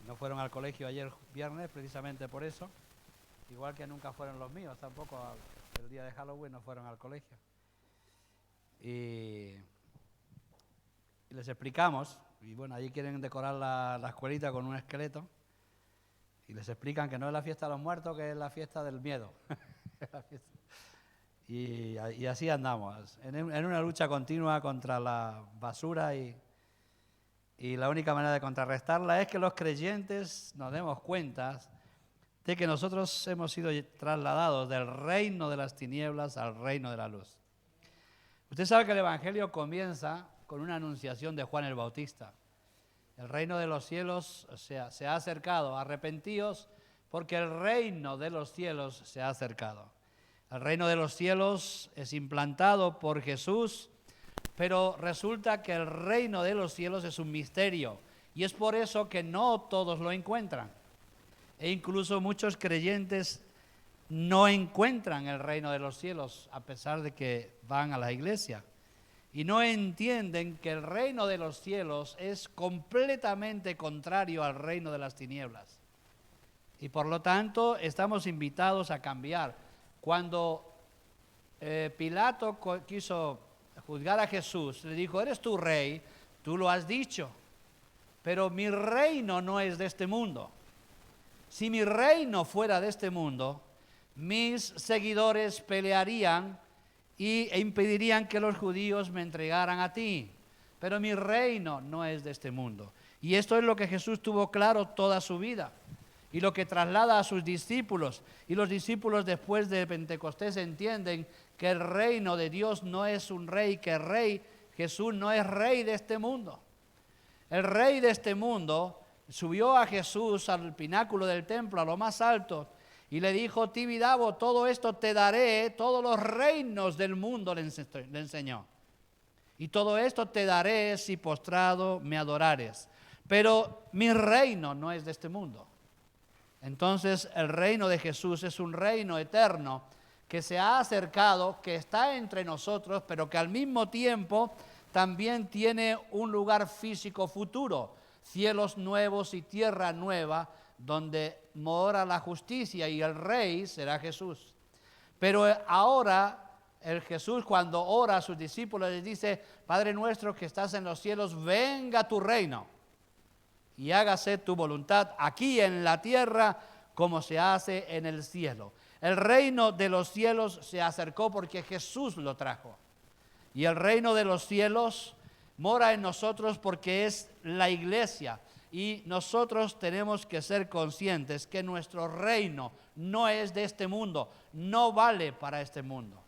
No fueron al colegio ayer viernes precisamente por eso, igual que nunca fueron los míos tampoco el día de Halloween, no fueron al colegio. Y les explicamos, y bueno, allí quieren decorar la escuelita con un esqueleto, y les explican que no es la fiesta de los muertos, que es la fiesta del miedo. y así andamos, en una lucha continua contra la basura y la única manera de contrarrestarla es que los creyentes nos demos cuenta de que nosotros hemos sido trasladados del reino de las tinieblas al reino de la luz. Usted sabe que el Evangelio comienza con una anunciación de Juan el Bautista. El reino de los cielos se ha acercado, arrepentíos porque el reino de los cielos se ha acercado. El reino de los cielos es implantado por Jesús, pero resulta que el reino de los cielos es un misterio y es por eso que no todos lo encuentran. E incluso muchos creyentes no encuentran el reino de los cielos a pesar de que van a la iglesia. Y no entienden que el reino de los cielos es completamente contrario al reino de las tinieblas. Y por lo tanto estamos invitados a cambiar. Cuando Pilato quiso juzgar a Jesús, le dijo, eres tu rey, tú lo has dicho, pero mi reino no es de este mundo. Si mi reino fuera de este mundo, mis seguidores pelearían e impedirían que los judíos me entregaran a ti. Pero mi reino no es de este mundo. Y esto es lo que Jesús tuvo claro toda su vida y lo que traslada a sus discípulos. Y los discípulos después de Pentecostés entienden que el reino de Dios no es un rey, que Jesús no es rey de este mundo. El rey de este mundo subió a Jesús al pináculo del templo, a lo más alto, y le dijo, Tibidabo, todo esto te daré, todos los reinos del mundo le enseñó. Y todo esto te daré si postrado me adorares. Pero mi reino no es de este mundo. Entonces el reino de Jesús es un reino eterno que se ha acercado, que está entre nosotros, pero que al mismo tiempo también tiene un lugar físico futuro, cielos nuevos y tierra nueva, donde mora la justicia y el rey será Jesús. Pero ahora el Jesús cuando ora a sus discípulos les dice, Padre nuestro que estás en los cielos, venga tu reino y hágase tu voluntad aquí en la tierra como se hace en el cielo. El reino de los cielos se acercó porque Jesús lo trajo. Y el reino de los cielos mora en nosotros porque es la iglesia. Y nosotros tenemos que ser conscientes que nuestro reino no es de este mundo, no vale para este mundo.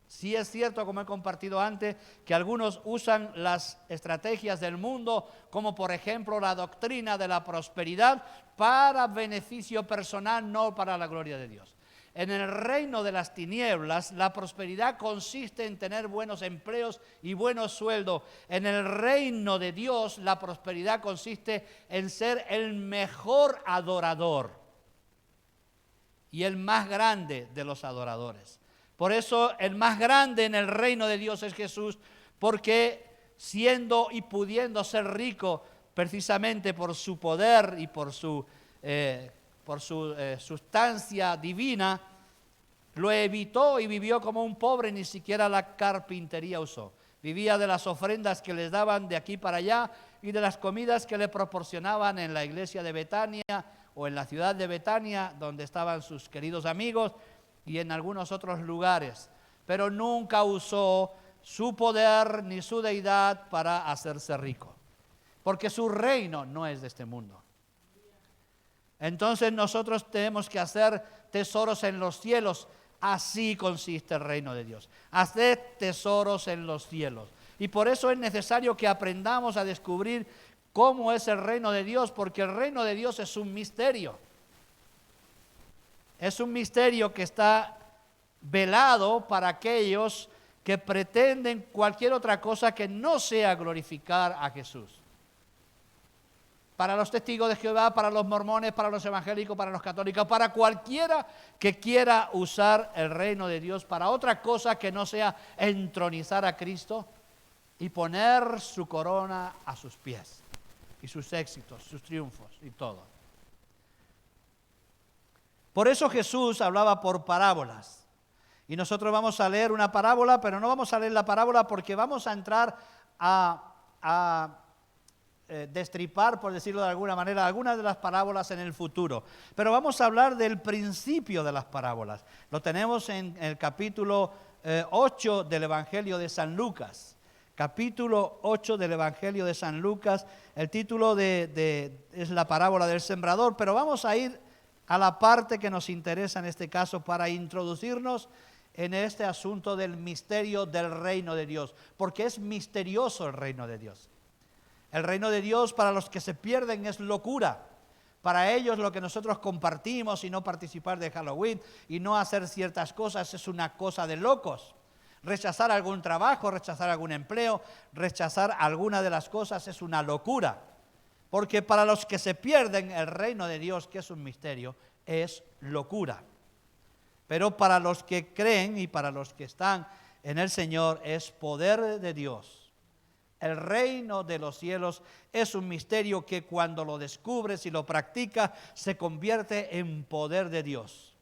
Sí es cierto, como he compartido antes, que algunos usan las estrategias del mundo, como por ejemplo la doctrina de la prosperidad, para beneficio personal, no para la gloria de Dios. En el reino de las tinieblas, la prosperidad consiste en tener buenos empleos y buenos sueldos. En el reino de Dios, la prosperidad consiste en ser el mejor adorador y el más grande de los adoradores. Por eso el más grande en el reino de Dios es Jesús, porque siendo y pudiendo ser rico precisamente por su poder y por su sustancia divina, lo evitó y vivió como un pobre, ni siquiera la carpintería usó. Vivía de las ofrendas que les daban de aquí para allá y de las comidas que le proporcionaban en la iglesia de Betania o en la ciudad de Betania, donde estaban sus queridos amigos, y en algunos otros lugares, pero nunca usó su poder ni su deidad para hacerse rico, porque su reino no es de este mundo. Entonces nosotros tenemos que hacer tesoros en los cielos, así consiste el reino de Dios, hacer tesoros en los cielos. Y por eso es necesario que aprendamos a descubrir cómo es el reino de Dios, porque el reino de Dios es un misterio. Es un misterio que está velado para aquellos que pretenden cualquier otra cosa que no sea glorificar a Jesús. Para los testigos de Jehová, para los mormones, para los evangélicos, para los católicos, para cualquiera que quiera usar el reino de Dios para otra cosa que no sea entronizar a Cristo y poner su corona a sus pies y sus éxitos, sus triunfos y todo. Por eso Jesús hablaba por parábolas. Y nosotros vamos a leer una parábola, pero no vamos a leer la parábola porque vamos a entrar a destripar, por decirlo de alguna manera, algunas de las parábolas en el futuro. Pero vamos a hablar del principio de las parábolas. Lo tenemos en el capítulo 8 del Evangelio de San Lucas. Capítulo 8 del Evangelio de San Lucas. El título es la parábola del sembrador, pero vamos a ir a la parte que nos interesa en este caso para introducirnos en este asunto del misterio del reino de Dios, porque es misterioso el reino de Dios. El reino de Dios para los que se pierden es locura. Para ellos lo que nosotros compartimos y no participar de Halloween y no hacer ciertas cosas es una cosa de locos. Rechazar algún trabajo, rechazar algún empleo, rechazar alguna de las cosas es una locura. Porque para los que se pierden el reino de Dios, que es un misterio, es locura. Pero para los que creen y para los que están en el Señor es poder de Dios. El reino de los cielos es un misterio que cuando lo descubres y lo practicas se convierte en poder de Dios.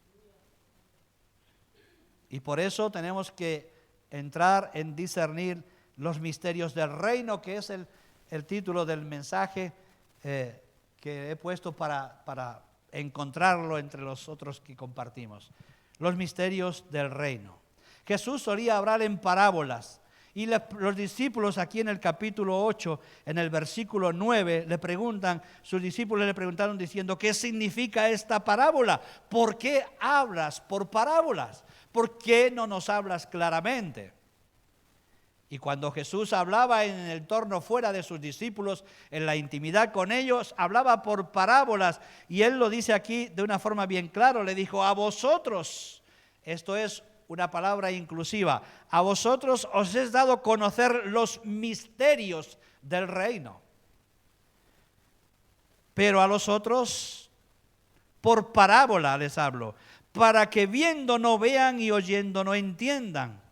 Y por eso tenemos que entrar en discernir los misterios del reino, que es el título del mensaje que he puesto para encontrarlo entre los otros que compartimos. Los misterios del reino. Jesús solía hablar en parábolas y los discípulos aquí en el capítulo 8, en el versículo 9, sus discípulos le preguntaron diciendo, ¿qué significa esta parábola? ¿Por qué hablas por parábolas? ¿Por qué no nos hablas claramente? Y cuando Jesús hablaba en el entorno fuera de sus discípulos, en la intimidad con ellos, hablaba por parábolas. Y Él lo dice aquí de una forma bien clara, le dijo, a vosotros, esto es una palabra inclusiva, a vosotros os es dado a conocer los misterios del reino. Pero a los otros, por parábola les hablo, para que viendo no vean y oyendo no entiendan.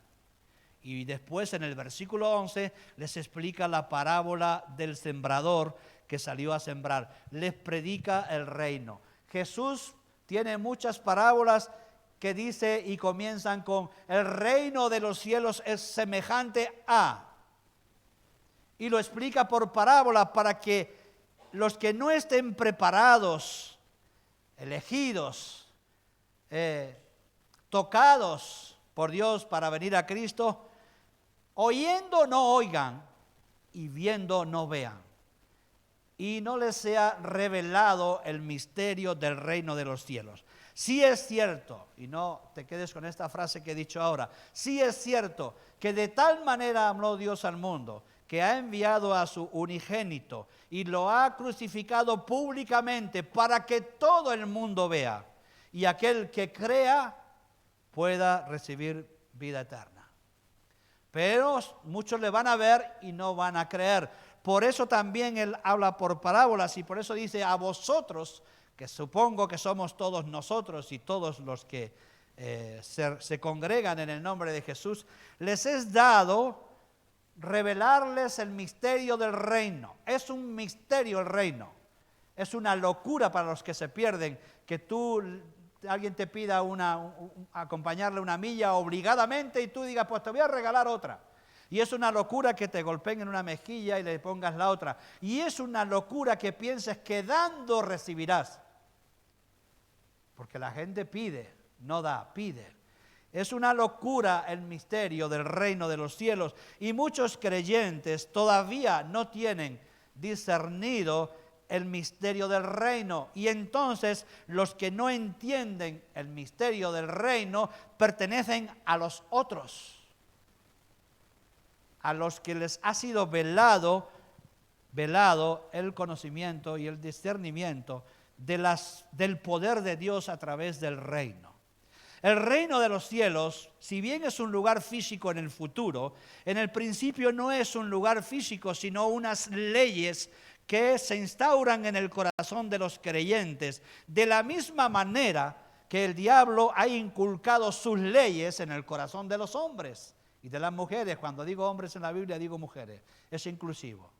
Y después en el versículo 11 les explica la parábola del sembrador que salió a sembrar. Les predica el reino. Jesús tiene muchas parábolas que dice y comienzan con el reino de los cielos es semejante a. Y lo explica por parábola para que los que no estén preparados, elegidos, tocados por Dios para venir a Cristo, oyendo no oigan y viendo no vean. Y no les sea revelado el misterio del reino de los cielos. Sí es cierto, y no te quedes con esta frase que he dicho ahora, sí es cierto que de tal manera amó Dios al mundo, que ha enviado a su unigénito y lo ha crucificado públicamente para que todo el mundo vea y aquel que crea pueda recibir vida eterna. Pero muchos le van a ver y no van a creer. Por eso también Él habla por parábolas y por eso dice a vosotros, que supongo que somos todos nosotros y todos los que se congregan en el nombre de Jesús, les es dado revelarles el misterio del reino. Es un misterio el reino. Es una locura para los que se pierden que alguien te pida acompañarle una milla obligadamente y tú digas, pues te voy a regalar otra. Y es una locura que te golpeen en una mejilla y le pongas la otra. Y es una locura que pienses que dando recibirás. Porque la gente pide, no da, pide. Es una locura el misterio del reino de los cielos. Y muchos creyentes todavía no tienen discernido el misterio del reino. Y entonces los que no entienden el misterio del reino pertenecen a los otros. A los que les ha sido velado el conocimiento y el discernimiento del poder de Dios a través del reino. El reino de los cielos, si bien es un lugar físico en el futuro, en el principio no es un lugar físico, sino unas leyes que se instauran en el corazón de los creyentes, de la misma manera que el diablo ha inculcado sus leyes en el corazón de los hombres y de las mujeres. Cuando digo hombres en la Biblia, digo mujeres, es inclusivo.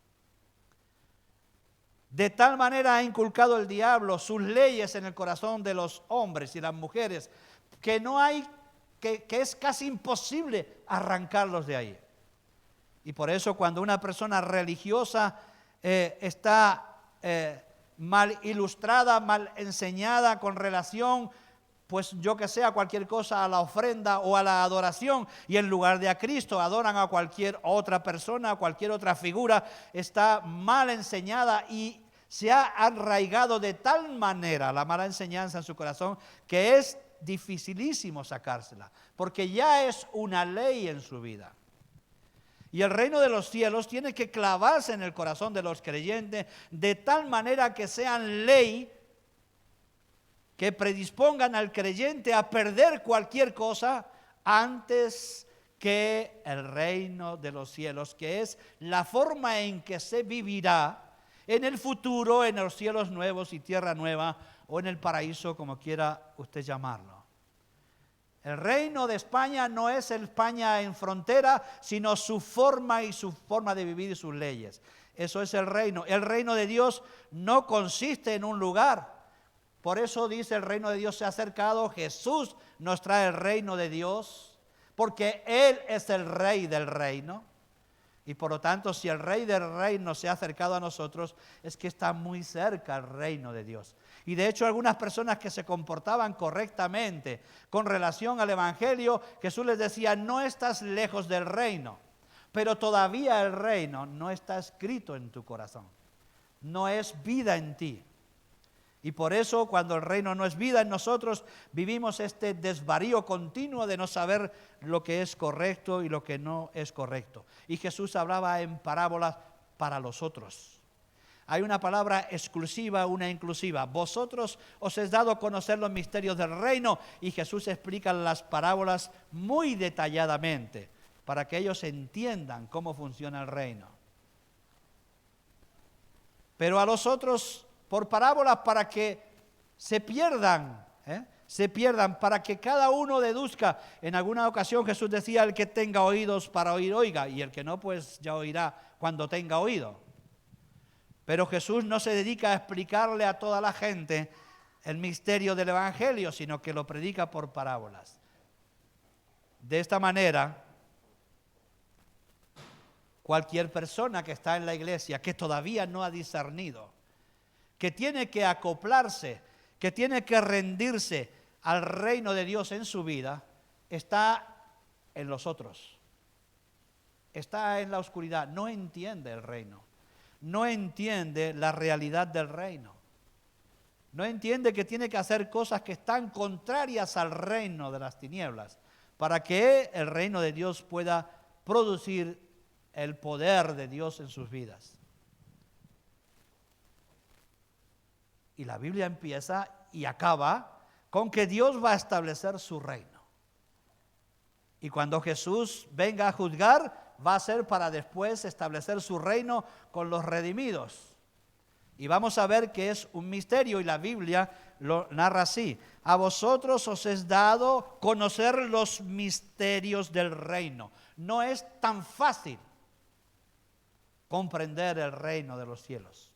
De tal manera ha inculcado el diablo sus leyes en el corazón de los hombres y las mujeres, que es casi imposible arrancarlos de ahí. Y por eso cuando una persona religiosa está mal ilustrada, mal enseñada con relación, pues yo que sé, a cualquier cosa, a la ofrenda o a la adoración, y en lugar de a Cristo adoran a cualquier otra persona, a cualquier otra figura, está mal enseñada y se ha arraigado de tal manera la mala enseñanza en su corazón que es dificilísimo sacársela, porque ya es una ley en su vida. Y el reino de los cielos tiene que clavarse en el corazón de los creyentes de tal manera que sean ley que predispongan al creyente a perder cualquier cosa antes que el reino de los cielos, que es la forma en que se vivirá en el futuro, en los cielos nuevos y tierra nueva, o en el paraíso, como quiera usted llamarlo. El reino de España no es España en frontera, sino su forma de vivir y sus leyes. Eso es el reino. El reino de Dios no consiste en un lugar. Por eso dice el reino de Dios se ha acercado. Jesús nos trae el reino de Dios, porque Él es el rey del reino. Y por lo tanto, si el rey del reino se ha acercado a nosotros, es que está muy cerca el reino de Dios. Y de hecho, algunas personas que se comportaban correctamente con relación al evangelio, Jesús les decía, no estás lejos del reino, pero todavía el reino no está escrito en tu corazón. No es vida en ti. Y por eso, cuando el reino no es vida en nosotros, vivimos este desvarío continuo de no saber lo que es correcto y lo que no es correcto. Y Jesús hablaba en parábolas para los otros. Hay una palabra exclusiva, una inclusiva. Vosotros os es dado conocer los misterios del reino, y Jesús explica las parábolas muy detalladamente para que ellos entiendan cómo funciona el reino. Pero a los otros, por parábolas, para que se pierdan, para que cada uno deduzca. En alguna ocasión Jesús decía, el que tenga oídos para oír, oiga, y el que no, pues ya oirá cuando tenga oído. Pero Jesús no se dedica a explicarle a toda la gente el misterio del evangelio, sino que lo predica por parábolas. De esta manera, cualquier persona que está en la iglesia, que todavía no ha discernido, que tiene que acoplarse, que tiene que rendirse al reino de Dios en su vida, está en los otros. Está en la oscuridad, no entiende el reino, no entiende la realidad del reino, no entiende que tiene que hacer cosas que están contrarias al reino de las tinieblas, para que el reino de Dios pueda producir el poder de Dios en sus vidas. Y la Biblia empieza y acaba con que Dios va a establecer su reino. Y cuando Jesús venga a juzgar, va a ser para después establecer su reino con los redimidos. Y vamos a ver que es un misterio, y la Biblia lo narra así. A vosotros os es dado conocer los misterios del reino. No es tan fácil comprender el reino de los cielos.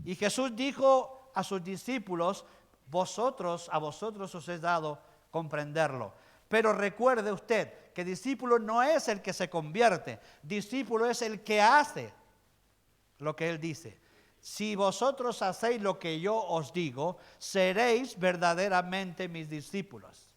Y Jesús dijo a sus discípulos, a vosotros os es dado comprenderlo. Pero recuerde usted que discípulo no es el que se convierte, discípulo es el que hace lo que Él dice. Si vosotros hacéis lo que yo os digo, seréis verdaderamente mis discípulos.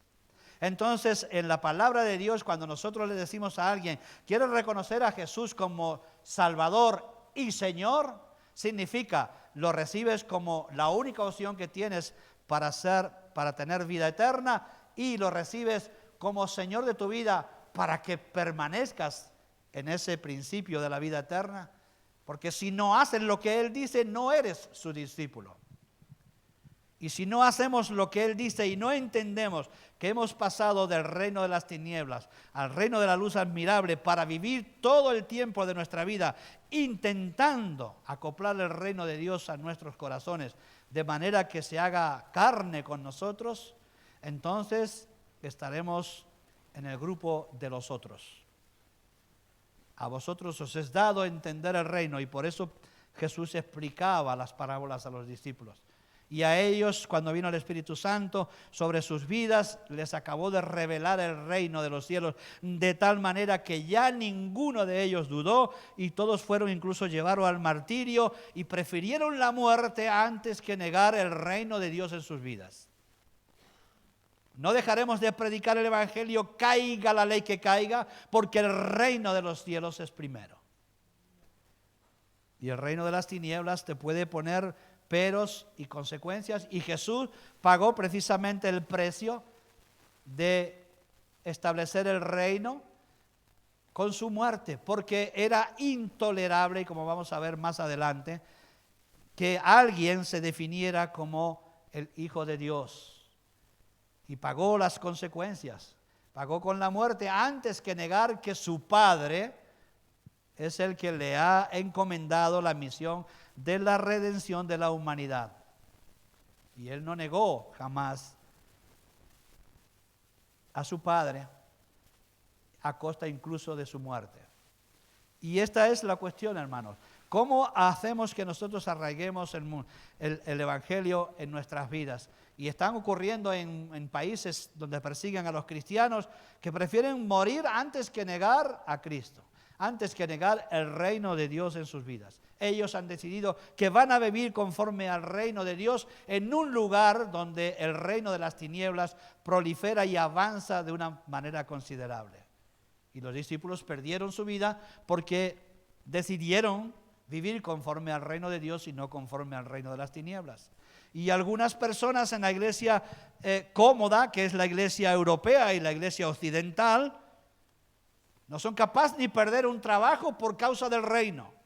Entonces, en la palabra de Dios, cuando nosotros le decimos a alguien, ¿quieres reconocer a Jesús como Salvador y Señor? Significa, lo recibes como la única opción que tienes para tener vida eterna, y lo recibes como Señor de tu vida para que permanezcas en ese principio de la vida eterna. Porque si no haces lo que Él dice, no eres su discípulo. Y si no hacemos lo que Él dice y no entendemos que hemos pasado del reino de las tinieblas al reino de la luz admirable para vivir todo el tiempo de nuestra vida intentando acoplar el reino de Dios a nuestros corazones de manera que se haga carne con nosotros, entonces estaremos en el grupo de los otros. A vosotros os es dado entender el reino, y por eso Jesús explicaba las parábolas a los discípulos. Y a ellos, cuando vino el Espíritu Santo sobre sus vidas, les acabó de revelar el reino de los cielos, de tal manera que ya ninguno de ellos dudó, y todos fueron incluso llevados al martirio y prefirieron la muerte antes que negar el reino de Dios en sus vidas. No dejaremos de predicar el Evangelio, caiga la ley que caiga, porque el reino de los cielos es primero. Y el reino de las tinieblas te puede poner peros y consecuencias, y Jesús pagó precisamente el precio de establecer el reino con su muerte, porque era intolerable, y como vamos a ver más adelante, que alguien se definiera como el Hijo de Dios, y pagó las consecuencias, pagó con la muerte antes que negar que su Padre es el que le ha encomendado la misión de la redención de la humanidad. Y él no negó jamás a su Padre, a costa incluso de su muerte. Y esta es la cuestión, hermanos. ¿Cómo hacemos que nosotros arraiguemos el Evangelio en nuestras vidas? Y están ocurriendo en países donde persiguen a los cristianos, que prefieren morir antes que negar a Cristo, antes que negar el reino de Dios en sus vidas. Ellos han decidido que van a vivir conforme al reino de Dios en un lugar donde el reino de las tinieblas prolifera y avanza de una manera considerable. Y los discípulos perdieron su vida porque decidieron vivir conforme al reino de Dios y no conforme al reino de las tinieblas. Y algunas personas en la iglesia cómoda, que es la iglesia europea y la iglesia occidental, no son capaces ni perder un trabajo por causa del reino.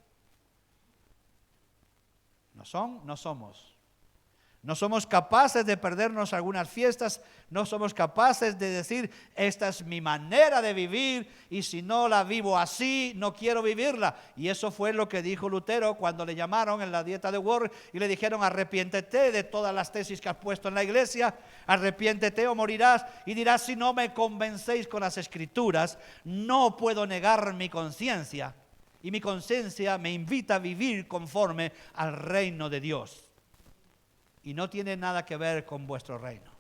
No somos. No somos capaces de perdernos algunas fiestas, no somos capaces de decir, esta es mi manera de vivir y si no la vivo así, no quiero vivirla. Y eso fue lo que dijo Lutero cuando le llamaron en la dieta de Worms y le dijeron, arrepiéntete de todas las tesis que has puesto en la iglesia, arrepiéntete o morirás. Y dirás, si no me convencéis con las escrituras, no puedo negar mi conciencia. Y mi conciencia me invita a vivir conforme al reino de Dios. Y no tiene nada que ver con vuestro reino.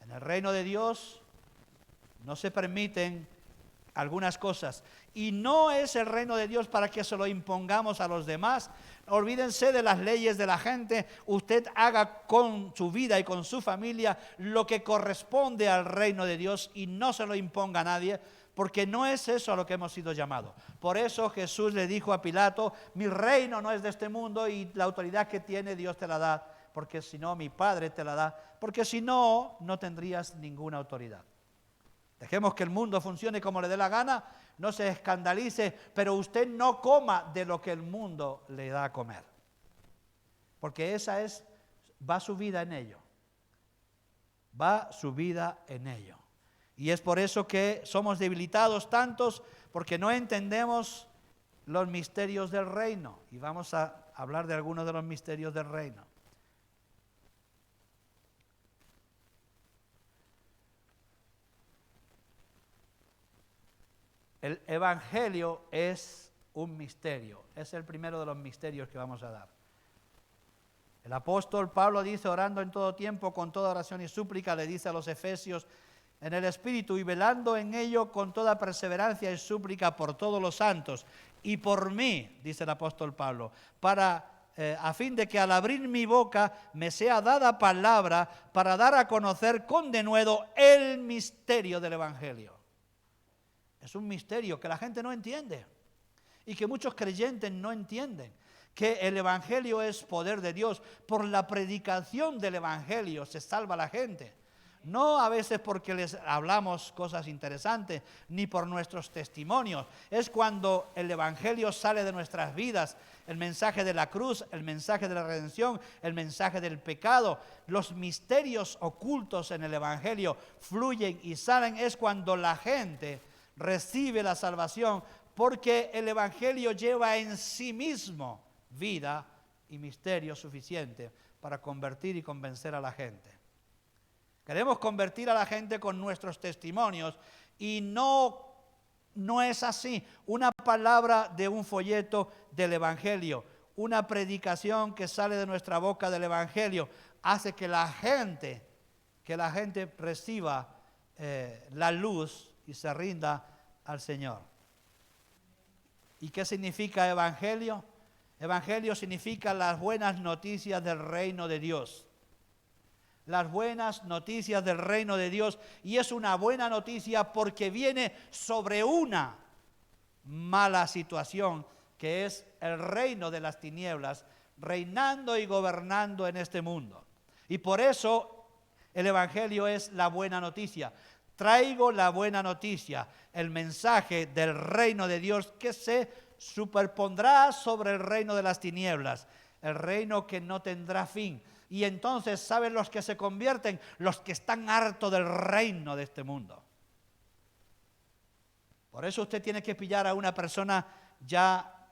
En el reino de Dios no se permiten algunas cosas. Y no es el reino de Dios para que se lo impongamos a los demás. Olvídense de las leyes de la gente. Usted haga con su vida y con su familia lo que corresponde al reino de Dios y no se lo imponga a nadie, porque no es eso a lo que hemos sido llamados. Por eso Jesús le dijo a Pilato, mi reino no es de este mundo y la autoridad que tiene Dios te la da, porque si no mi Padre te la da, porque si no, no tendrías ninguna autoridad. Dejemos que el mundo funcione como le dé la gana, no se escandalice, pero usted no coma de lo que el mundo le da a comer. Porque va su vida en ello. Va su vida en ello. Y es por eso que somos debilitados tantos, porque no entendemos los misterios del reino. Y vamos a hablar de algunos de los misterios del reino. El Evangelio es un misterio. Es el primero de los misterios que vamos a dar. El apóstol Pablo dice, orando en todo tiempo, con toda oración y súplica, le dice a los efesios, en el Espíritu y velando en ello con toda perseverancia y súplica por todos los santos y por mí, dice el apóstol Pablo, a fin de que al abrir mi boca me sea dada palabra para dar a conocer con denuedo el misterio del Evangelio. Es un misterio que la gente no entiende y que muchos creyentes no entienden. Que el Evangelio es poder de Dios. Por la predicación del Evangelio se salva la gente. No a veces porque les hablamos cosas interesantes, ni por nuestros testimonios. Es cuando el Evangelio sale de nuestras vidas, el mensaje de la cruz, el mensaje de la redención, el mensaje del pecado. Los misterios ocultos en el Evangelio fluyen y salen. Es cuando la gente recibe la salvación, porque el Evangelio lleva en sí mismo vida y misterio suficiente para convertir y convencer a la gente. Queremos convertir a la gente con nuestros testimonios y no No es así. Una palabra de un folleto del Evangelio, una predicación que sale de nuestra boca del Evangelio, hace que la gente reciba la luz y se rinda al Señor. ¿Y qué significa evangelio? Evangelio significa las buenas noticias del reino de Dios. Las buenas noticias del reino de Dios. Y es una buena noticia porque viene sobre una mala situación, que es el reino de las tinieblas, reinando y gobernando en este mundo. Y por eso el evangelio es la buena noticia. Traigo la buena noticia, el mensaje del reino de Dios que se superpondrá sobre el reino de las tinieblas, el reino que no tendrá fin. Y entonces, ¿saben los que se convierten? Los que están hartos del reino de este mundo. Por eso usted tiene que pillar a una persona ya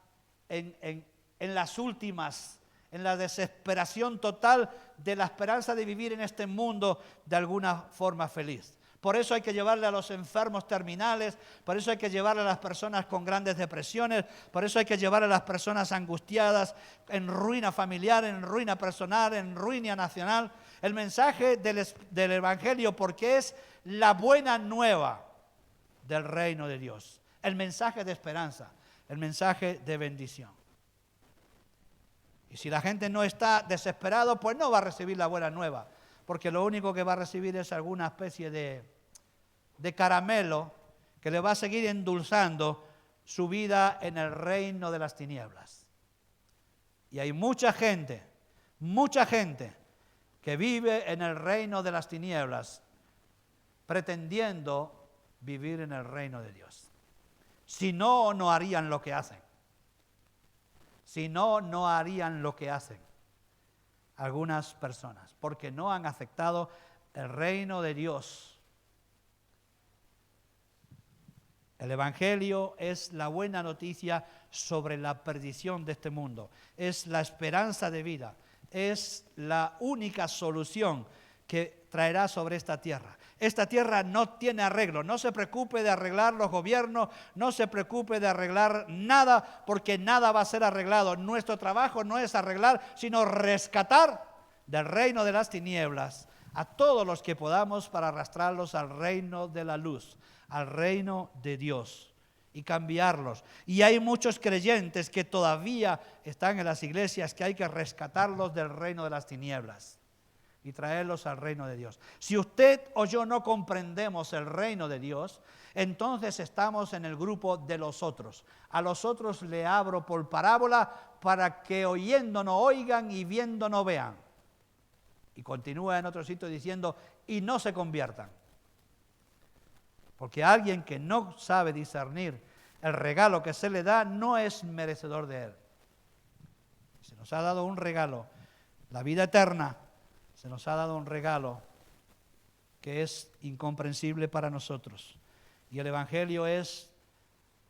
en las últimas, en la desesperación total de la esperanza de vivir en este mundo de alguna forma feliz. Por eso hay que llevarle a los enfermos terminales, por eso hay que llevarle a las personas con grandes depresiones, por eso hay que llevarle a las personas angustiadas, en ruina familiar, en ruina personal, en ruina nacional. El mensaje del Evangelio, porque es la buena nueva del reino de Dios, el mensaje de esperanza, el mensaje de bendición. Y si la gente no está desesperado, pues no va a recibir la buena nueva, porque lo único que va a recibir es alguna especie de caramelo que le va a seguir endulzando su vida en el reino de las tinieblas. Y hay mucha gente que vive en el reino de las tinieblas, pretendiendo vivir en el reino de Dios. Si no, no harían lo que hacen. Si no, no harían lo que hacen algunas personas, porque no han aceptado el reino de Dios. El Evangelio es la buena noticia sobre la perdición de este mundo. Es la esperanza de vida. Es la única solución que traerá sobre esta tierra. Esta tierra no tiene arreglo. No se preocupe de arreglar los gobiernos, no se preocupe de arreglar nada, porque nada va a ser arreglado. Nuestro trabajo no es arreglar, sino rescatar del reino de las tinieblas a todos los que podamos para arrastrarlos al reino de la luz, al reino de Dios y cambiarlos. Y hay muchos creyentes que todavía están en las iglesias que hay que rescatarlos del reino de las tinieblas y traerlos al reino de Dios. Si usted o yo no comprendemos el reino de Dios, entonces estamos en el grupo de los otros. A los otros le abro por parábola para que oyendo no oigan y viendo no vean. Y continúa en otro sitio diciendo, y no se conviertan. Porque alguien que no sabe discernir el regalo que se le da no es merecedor de él. Se nos ha dado un regalo, la vida eterna. Se nos ha dado un regalo que es incomprensible para nosotros. Y el Evangelio es,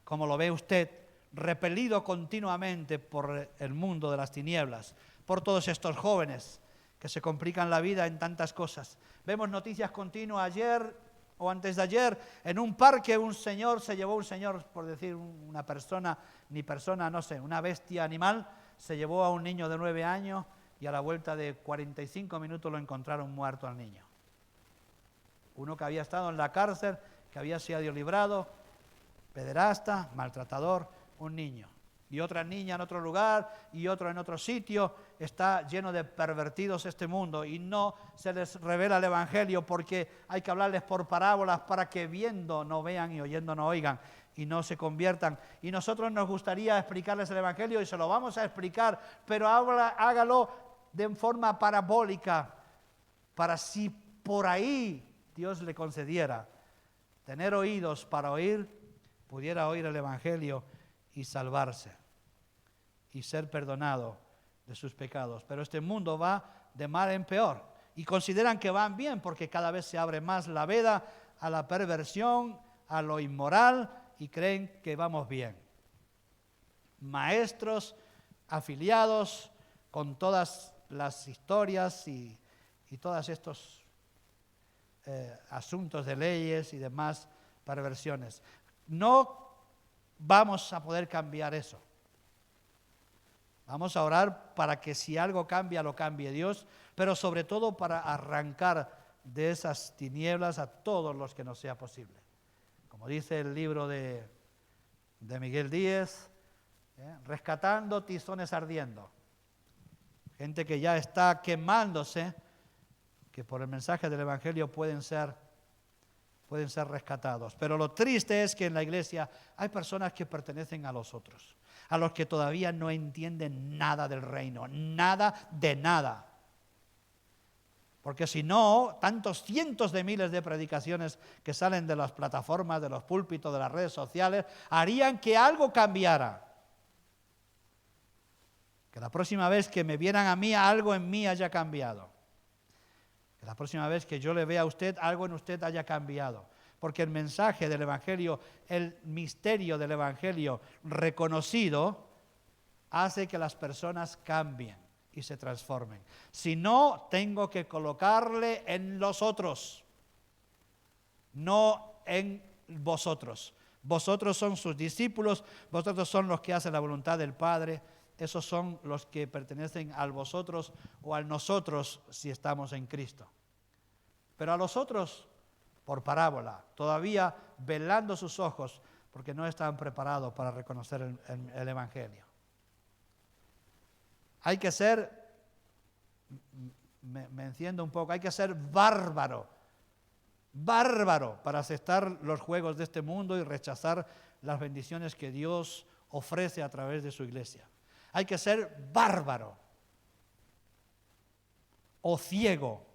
como lo ve usted, repelido continuamente por el mundo de las tinieblas, por todos estos jóvenes que se complican la vida en tantas cosas. Vemos noticias continuas ayer o antes de ayer, en un parque se llevó un señor, por decir una persona, una bestia animal, se llevó a un niño de 9 años, y a la vuelta de 45 minutos lo encontraron muerto al niño. Uno que había estado en la cárcel, que había sido librado, pederasta, maltratador, un niño. Y otra niña en otro lugar, y otro en otro sitio. Está lleno de pervertidos este mundo, y no se les revela el Evangelio porque hay que hablarles por parábolas para que viendo no vean y oyendo no oigan, y no se conviertan. Y nosotros nos gustaría explicarles el Evangelio, y se lo vamos a explicar, pero hágalo de forma parabólica, para si por ahí Dios le concediera tener oídos para oír, pudiera oír el Evangelio y salvarse y ser perdonado de sus pecados. Pero este mundo va de mal en peor y consideran que van bien porque cada vez se abre más la veda a la perversión, a lo inmoral, y creen que vamos bien. Maestros afiliados con todas las historias y todos estos asuntos de leyes y demás perversiones. no vamos a poder cambiar eso. Vamos a orar para que si algo cambia, lo cambie Dios, pero sobre todo para arrancar de esas tinieblas a todos los que nos sea posible. Como dice el libro de Miguel Díez, rescatando tizones ardiendo. Gente que ya está quemándose, que por el mensaje del Evangelio pueden ser rescatados. Pero lo triste es que en la iglesia hay personas que pertenecen a los otros, a los que todavía no entienden nada del reino, nada de nada. Porque si no, tantos cientos de miles de predicaciones que salen de las plataformas, de los púlpitos, de las redes sociales, harían que algo cambiara. Que la próxima vez que me vieran a mí, algo en mí haya cambiado. Que la próxima vez que yo le vea a usted, algo en usted haya cambiado. Porque el mensaje del Evangelio, el misterio del Evangelio reconocido, hace que las personas cambien y se transformen. Si no, tengo que colocarle en los otros, no en vosotros. Vosotros son sus discípulos, vosotros son los que hacen la voluntad del Padre. Esos son los que pertenecen al vosotros o al nosotros si estamos en Cristo. Pero a los otros, por parábola, todavía velando sus ojos porque no están preparados para reconocer el Evangelio. Hay que ser, me enciendo un poco, hay que ser bárbaro para aceptar los juegos de este mundo y rechazar las bendiciones que Dios ofrece a través de su iglesia. Hay que ser bárbaro o ciego,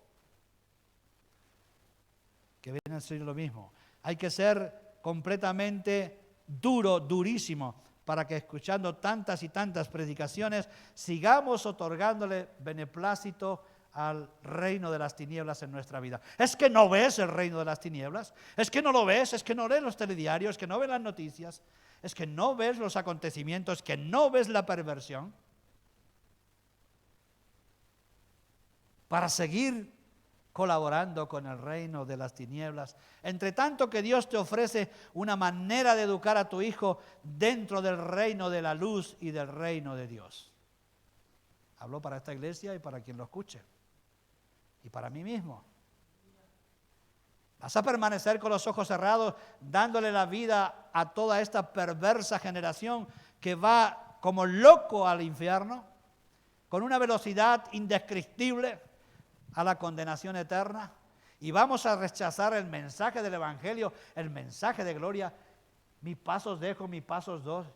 que viene a ser lo mismo. Hay que ser completamente durísimo, para que escuchando tantas y tantas predicaciones sigamos otorgándole beneplácito al reino de las tinieblas en nuestra vida. ¿Es que no ves el reino de las tinieblas? ¿Es que no lo ves? ¿Es que no lees los telediarios? ¿Es que no ves las noticias? ¿Es que no ves los acontecimientos? ¿Es que no ves la perversión? Para seguir colaborando con el reino de las tinieblas. Entre tanto que Dios te ofrece una manera de educar a tu hijo dentro del reino de la luz y del reino de Dios. Hablo para esta iglesia y para quien lo escuche. Y para mí mismo. ¿Vas a permanecer con los ojos cerrados dándole la vida a toda esta perversa generación que va como loco al infierno? Con una velocidad indescriptible a la condenación eterna, y vamos a rechazar el mensaje del Evangelio, el mensaje de gloria. Mis pasos dejo, mis pasos doy.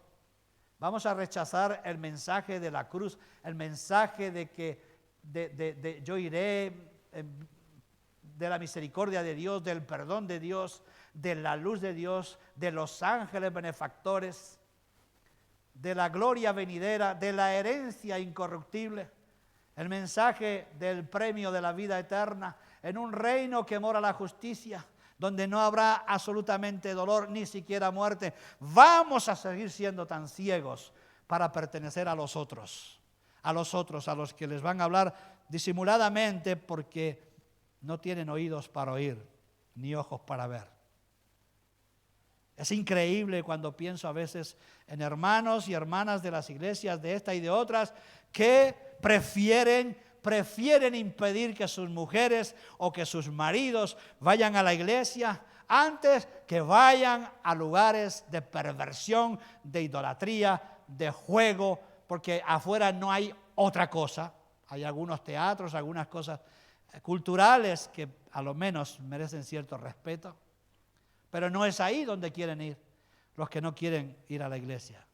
Vamos a rechazar el mensaje de la cruz, el mensaje de que yo iré, de la misericordia de Dios, del perdón de Dios, de la luz de Dios, de los ángeles benefactores, de la gloria venidera, de la herencia incorruptible. El mensaje del premio de la vida eterna en un reino que mora la justicia, donde no habrá absolutamente dolor, ni siquiera muerte. Vamos a seguir siendo tan ciegos para pertenecer a los otros, a los que les van a hablar disimuladamente porque no tienen oídos para oír, ni ojos para ver. Es increíble cuando pienso a veces en hermanos y hermanas de las iglesias de esta y de otras que prefieren impedir que sus mujeres o que sus maridos vayan a la iglesia antes que vayan a lugares de perversión, de idolatría, de juego, porque afuera no hay otra cosa. Hay algunos teatros, algunas cosas culturales que a lo menos merecen cierto respeto, pero no es ahí donde quieren ir los que no quieren ir a la iglesia,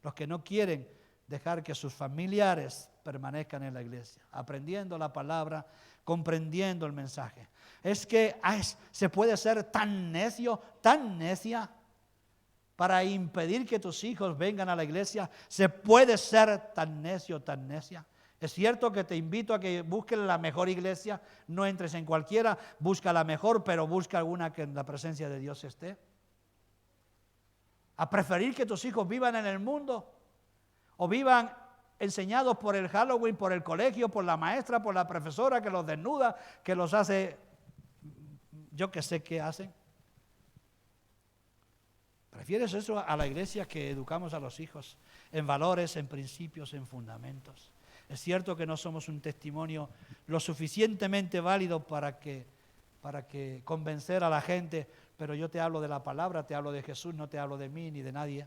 los que no quieren dejar que sus familiares permanezcan en la iglesia, aprendiendo la palabra, comprendiendo el mensaje. Es que se puede ser tan necio, tan necia, para impedir que tus hijos vengan a la iglesia. Se puede ser tan necio, tan necia. Es cierto que te invito a que busques la mejor iglesia, no entres en cualquiera, busca la mejor, pero busca alguna que en la presencia de Dios esté. A preferir que tus hijos vivan en el mundo o vivan enseñados por el Halloween, por el colegio, por la maestra, por la profesora que los desnuda, que los hace, yo que sé qué hacen. ¿Refieres eso a la iglesia que educamos a los hijos en valores, en principios, en fundamentos? Es cierto que no somos un testimonio lo suficientemente válido para que convencer a la gente, pero yo te hablo de la palabra, te hablo de Jesús, no te hablo de mí ni de nadie.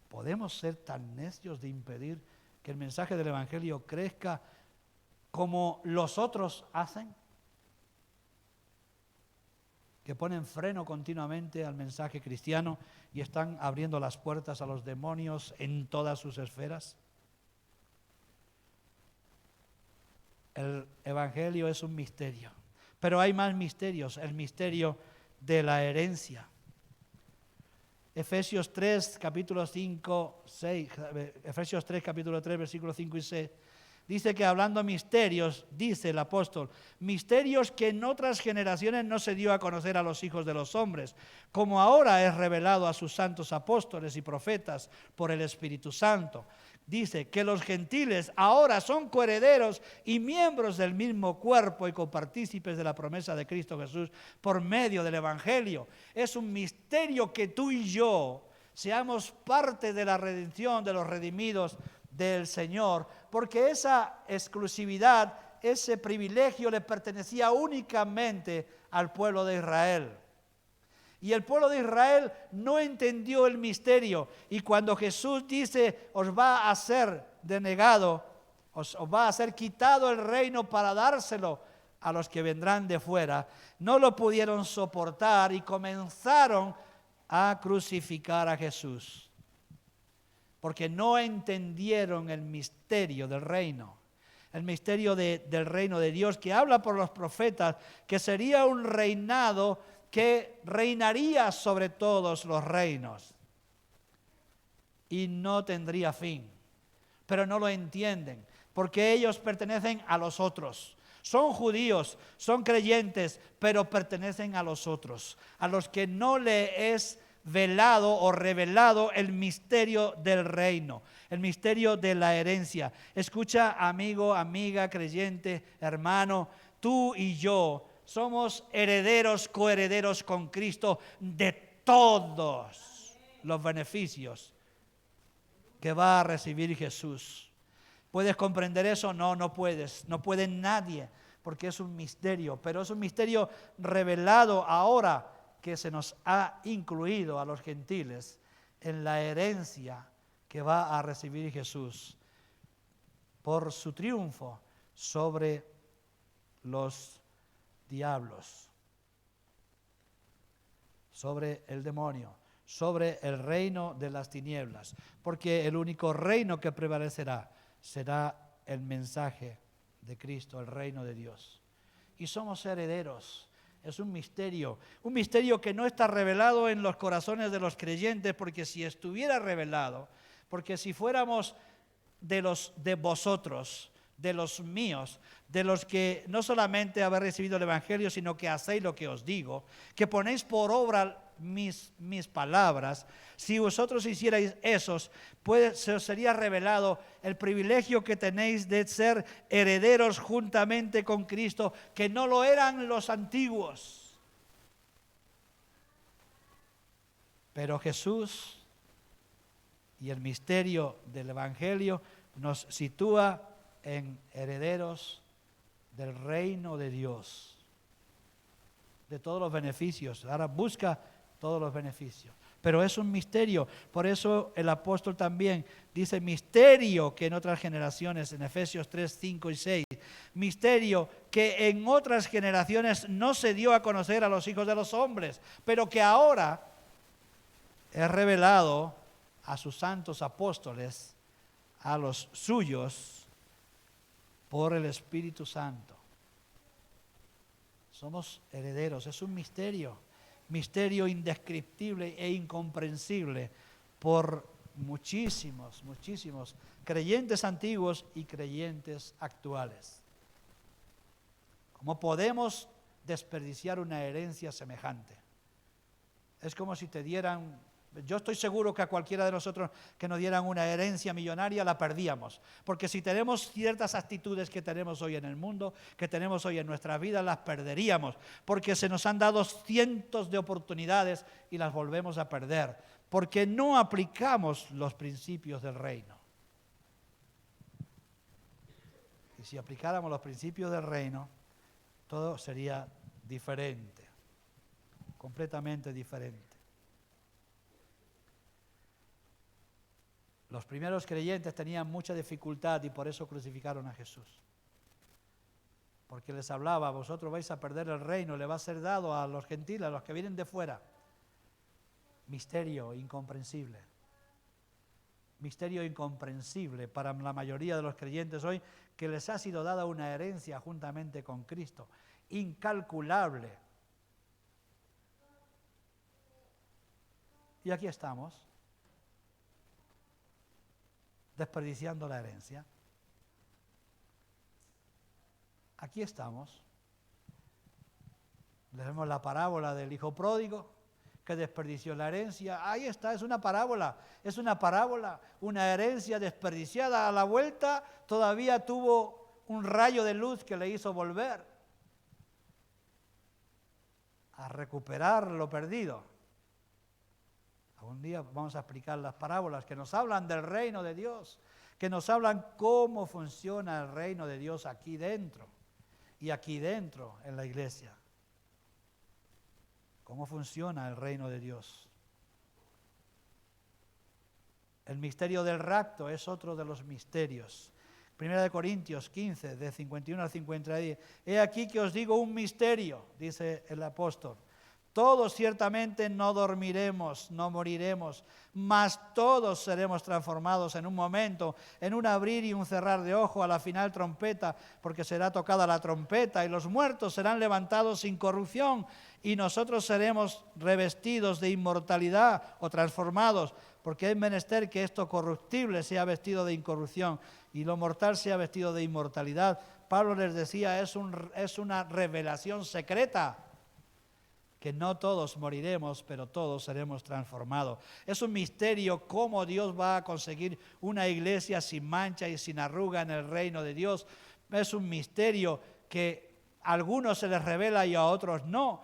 ¿Podemos ser tan necios de impedir que el mensaje del Evangelio crezca como los otros hacen? Que ponen freno continuamente al mensaje cristiano y están abriendo las puertas a los demonios en todas sus esferas. El Evangelio es un misterio, pero hay más misterios, el misterio de la herencia. Efesios 3, capítulo 5, 6, Efesios 3, capítulo 3, versículos 5 y 6, dice que hablando misterios, dice el apóstol, misterios que en otras generaciones no se dio a conocer a los hijos de los hombres, como ahora es revelado a sus santos apóstoles y profetas por el Espíritu Santo. Dice que los gentiles ahora son coherederos y miembros del mismo cuerpo y copartícipes de la promesa de Cristo Jesús por medio del Evangelio. Es un misterio que tú y yo seamos parte de la redención de los redimidos del Señor, porque esa exclusividad, ese privilegio le pertenecía únicamente al pueblo de Israel. Y el pueblo de Israel no entendió el misterio. Y cuando Jesús dice, os va a ser denegado, os va a ser quitado el reino para dárselo a los que vendrán de fuera, no lo pudieron soportar y comenzaron a crucificar a Jesús. Porque no entendieron el misterio del reino. El misterio del reino de Dios, que habla por los profetas, que sería un reinado que reinaría sobre todos los reinos y no tendría fin. Pero no lo entienden, porque ellos pertenecen a los otros. Son judíos, son creyentes, pero pertenecen a los otros, a los que no le es velado o revelado el misterio del reino, el misterio de la herencia. Escucha, amigo, amiga, creyente, hermano, tú y yo somos herederos, coherederos con Cristo de todos los beneficios que va a recibir Jesús. ¿Puedes comprender eso? No, no puedes. No puede nadie, porque es un misterio. Pero es un misterio revelado ahora que se nos ha incluido a los gentiles en la herencia que va a recibir Jesús por su triunfo sobre los diablos, sobre el demonio, sobre el reino de las tinieblas, porque el único reino que prevalecerá será el mensaje de Cristo, el reino de Dios. Y somos herederos. Es un misterio que no está revelado en los corazones de los creyentes, porque si estuviera revelado, porque si fuéramos de vosotros, de los míos, de los que no solamente habéis recibido el Evangelio, sino que hacéis lo que os digo, que ponéis por obra mis palabras, si vosotros hicierais esos, pues se os sería revelado el privilegio que tenéis de ser herederos juntamente con Cristo, que no lo eran los antiguos. Pero Jesús y el misterio del Evangelio nos sitúa en herederos del reino de Dios, de todos los beneficios. Ahora busca todos los beneficios. Pero es un misterio. Por eso el apóstol también dice misterio que en otras generaciones, en Efesios 3, 5 y 6, misterio que en otras generaciones no se dio a conocer a los hijos de los hombres, pero que ahora es revelado a sus santos apóstoles, a los suyos, por el Espíritu Santo. Somos herederos, es un misterio indescriptible e incomprensible por muchísimos creyentes antiguos y creyentes actuales. ¿Cómo podemos desperdiciar una herencia semejante? Es como si te dieran Yo estoy seguro que a cualquiera de nosotros que nos dieran una herencia millonaria la perdíamos. Porque si tenemos ciertas actitudes que tenemos hoy en el mundo, que tenemos hoy en nuestras vidas, las perderíamos. Porque se nos han dado cientos de oportunidades y las volvemos a perder. Porque no aplicamos los principios del reino. Y si aplicáramos los principios del reino, todo sería diferente. Completamente diferente. Los primeros creyentes tenían mucha dificultad y por eso crucificaron a Jesús. Porque les hablaba, vosotros vais a perder el reino, le va a ser dado a los gentiles, a los que vienen de fuera. Misterio incomprensible. Misterio incomprensible para la mayoría de los creyentes hoy, que les ha sido dada una herencia juntamente con Cristo. Incalculable. Y aquí estamos, desperdiciando la herencia. Aquí estamos. Leemos la parábola del hijo pródigo que desperdició la herencia. Ahí está, es una parábola, una herencia desperdiciada. A la vuelta todavía tuvo un rayo de luz que le hizo volver a recuperar lo perdido. Algún día vamos a explicar las parábolas que nos hablan del reino de Dios, que nos hablan cómo funciona el reino de Dios aquí dentro y aquí dentro en la iglesia. ¿Cómo funciona el reino de Dios? El misterio del rapto es otro de los misterios. 1 Corintios 15, de 51 al 53. He aquí que os digo un misterio, dice el apóstol. Todos ciertamente no dormiremos, no moriremos, mas todos seremos transformados en un momento, en un abrir y un cerrar de ojo, a la final trompeta, porque será tocada la trompeta y los muertos serán levantados sin corrupción y nosotros seremos revestidos de inmortalidad o transformados, porque es menester que esto corruptible sea vestido de incorrupción y lo mortal sea vestido de inmortalidad. Pablo les decía, es una revelación secreta, que no todos moriremos, pero todos seremos transformados. Es un misterio cómo Dios va a conseguir una iglesia sin mancha y sin arruga en el reino de Dios. Es un misterio que a algunos se les revela y a otros no,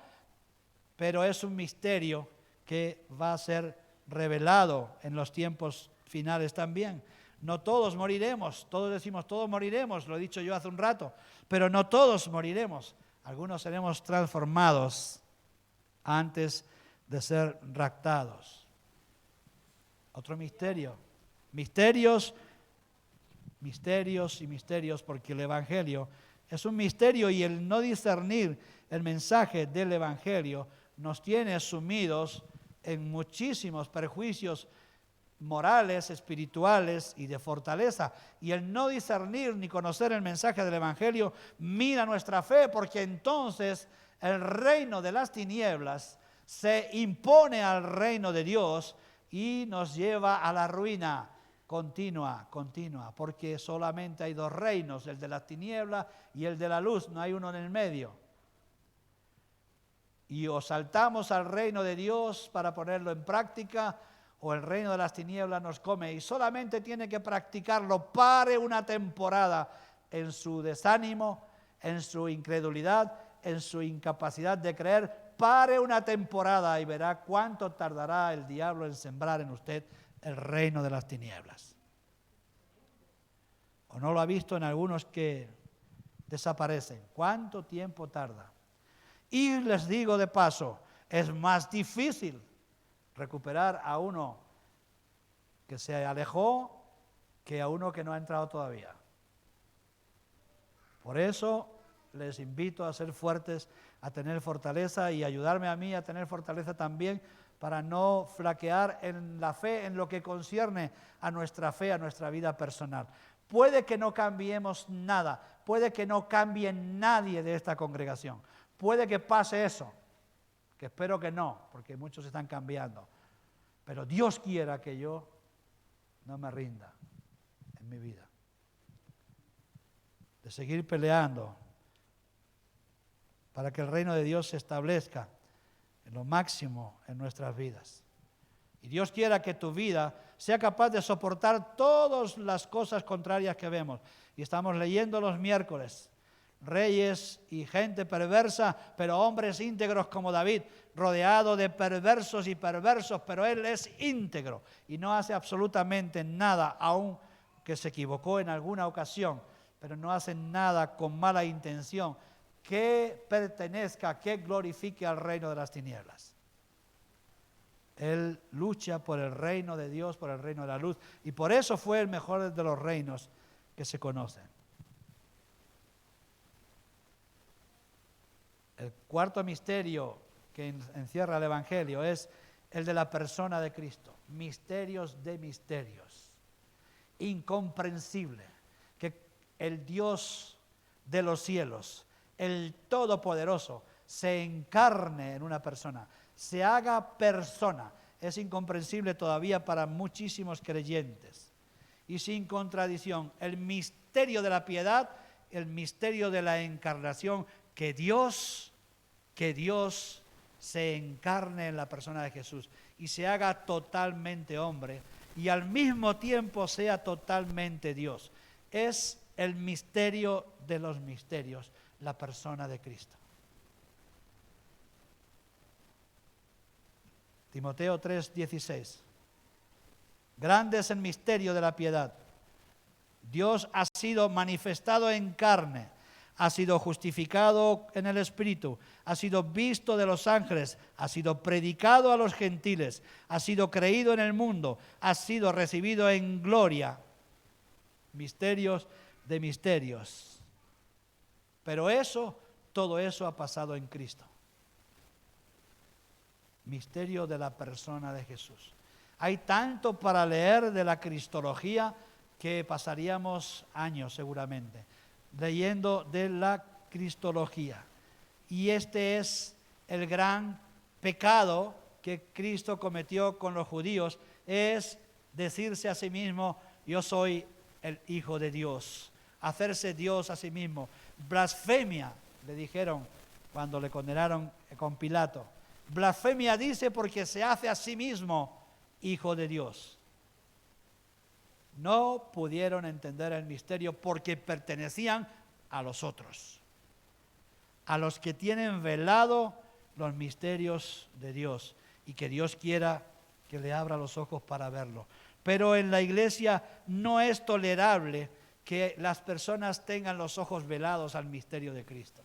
pero es un misterio que va a ser revelado en los tiempos finales también. No todos moriremos, todos decimos todos moriremos, lo he dicho yo hace un rato, pero no todos moriremos. Algunos seremos transformados antes de ser raptados. Otro misterio. Misterios y misterios, porque el Evangelio es un misterio y el no discernir el mensaje del Evangelio nos tiene sumidos en muchísimos perjuicios morales, espirituales y de fortaleza. Y el no discernir ni conocer el mensaje del Evangelio mina nuestra fe, porque entonces el reino de las tinieblas se impone al reino de Dios y nos lleva a la ruina continua, porque solamente hay dos reinos, el de las tinieblas y el de la luz, no hay uno en el medio. Y o saltamos al reino de Dios para ponerlo en práctica, o el reino de las tinieblas nos come, y solamente tiene que practicarlo. Pare una temporada en su desánimo, en su incredulidad, en su incapacidad de creer. Pare una temporada y verá cuánto tardará el diablo en sembrar en usted el reino de las tinieblas. ¿O no lo ha visto en algunos que desaparecen? ¿Cuánto tiempo tarda? Y les digo de paso, es más difícil recuperar a uno que se alejó que a uno que no ha entrado todavía. Por eso les invito a ser fuertes, a tener fortaleza y ayudarme a mí a tener fortaleza también para no flaquear en la fe, en lo que concierne a nuestra fe, a nuestra vida personal. Puede que no cambiemos nada, puede que no cambie nadie de esta congregación, puede que pase eso, que espero que no, porque muchos están cambiando, pero Dios quiera que yo no me rinda en mi vida, de seguir peleando para que el reino de Dios se establezca en lo máximo en nuestras vidas. Y Dios quiera que tu vida sea capaz de soportar todas las cosas contrarias que vemos. Y estamos leyendo los miércoles. Reyes y gente perversa, pero hombres íntegros como David, rodeado de perversos y perversos, pero él es íntegro y no hace absolutamente nada, aun que se equivocó en alguna ocasión, pero no hace nada con mala intención que pertenezca, que glorifique al reino de las tinieblas. Él lucha por el reino de Dios, por el reino de la luz, y por eso fue el mejor de los reinos que se conocen. El cuarto misterio que encierra el Evangelio es el de la persona de Cristo. Misterios de misterios. Incomprensible que el Dios de los cielos, el Todopoderoso, se encarne en una persona, se haga persona. Es incomprensible todavía para muchísimos creyentes. Y sin contradicción, el misterio de la piedad, el misterio de la encarnación, que Dios se encarne en la persona de Jesús y se haga totalmente hombre y al mismo tiempo sea totalmente Dios. Es el misterio de los misterios, la persona de Cristo. Timoteo 3:16. Grande es el misterio de la piedad. Dios ha sido manifestado en carne, ha sido justificado en el Espíritu, ha sido visto de los ángeles, ha sido predicado a los gentiles, ha sido creído en el mundo, ha sido recibido en gloria. Misterios de misterios. Pero todo eso ha pasado en Cristo. Misterio de la persona de Jesús. Hay tanto para leer de la cristología que pasaríamos años seguramente leyendo de la cristología. Y este es el gran pecado que Cristo cometió con los judíos, es decirse a sí mismo, yo soy el Hijo de Dios, hacerse Dios a sí mismo. Blasfemia, le dijeron cuando le condenaron con Pilato. Blasfemia dice porque se hace a sí mismo Hijo de Dios. No pudieron entender el misterio porque pertenecían a los otros, a los que tienen velado los misterios de Dios y que Dios quiera que le abra los ojos para verlo. Pero en la iglesia no es tolerable que las personas tengan los ojos velados al misterio de Cristo,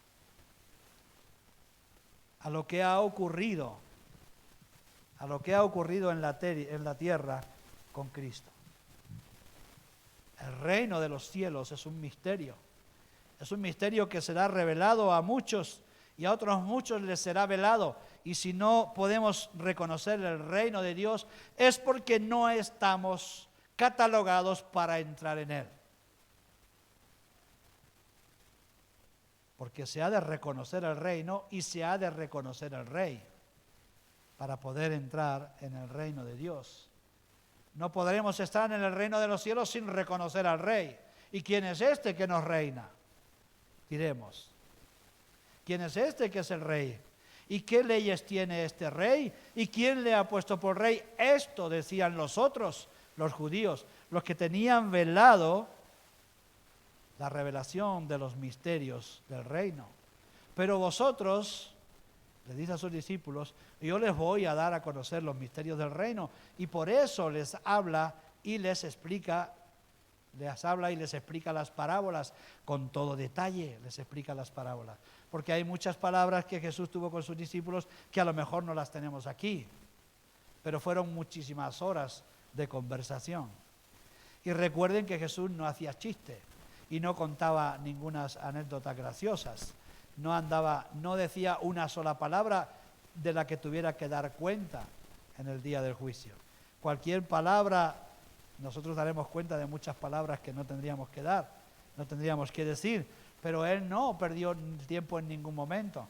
a lo que ha ocurrido en la tierra con Cristo. El reino de los cielos es un misterio. Es un misterio que será revelado a muchos y a otros muchos les será velado. Y si no podemos reconocer el reino de Dios es porque no estamos catalogados para entrar en él. Porque se ha de reconocer el reino y se ha de reconocer el rey para poder entrar en el reino de Dios. No podremos estar en el reino de los cielos sin reconocer al Rey. ¿Y quién es este que nos reina? Diremos. ¿Quién es este que es el Rey? ¿Y qué leyes tiene este Rey? ¿Y quién le ha puesto por Rey? Esto decían los otros, los judíos, los que tenían velado la revelación de los misterios del reino. Pero vosotros, le dice a sus discípulos, yo les voy a dar a conocer los misterios del reino, y por eso les habla y les explica las parábolas con todo detalle, les explica las parábolas, porque hay muchas palabras que Jesús tuvo con sus discípulos que a lo mejor no las tenemos aquí, pero fueron muchísimas horas de conversación. Y recuerden que Jesús no hacía chiste y no contaba ninguna anécdotas graciosas. No decía una sola palabra de la que tuviera que dar cuenta en el día del juicio. Cualquier palabra, nosotros daremos cuenta de muchas palabras que no tendríamos que dar, no tendríamos que decir, pero él no perdió tiempo en ningún momento.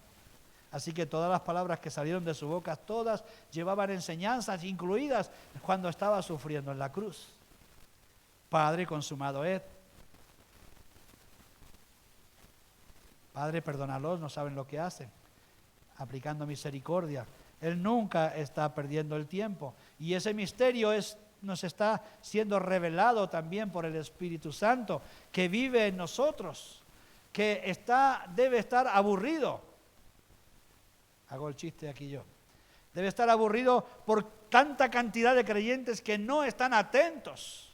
Así que todas las palabras que salieron de su boca, todas llevaban enseñanzas incluidas cuando estaba sufriendo en la cruz. Padre, consumado es. Padre, perdónalos, no saben lo que hacen. Aplicando misericordia. Él nunca está perdiendo el tiempo. Y ese misterio nos está siendo revelado también por el Espíritu Santo, que vive en nosotros, que debe estar aburrido. Hago el chiste aquí yo. Debe estar aburrido por tanta cantidad de creyentes que no están atentos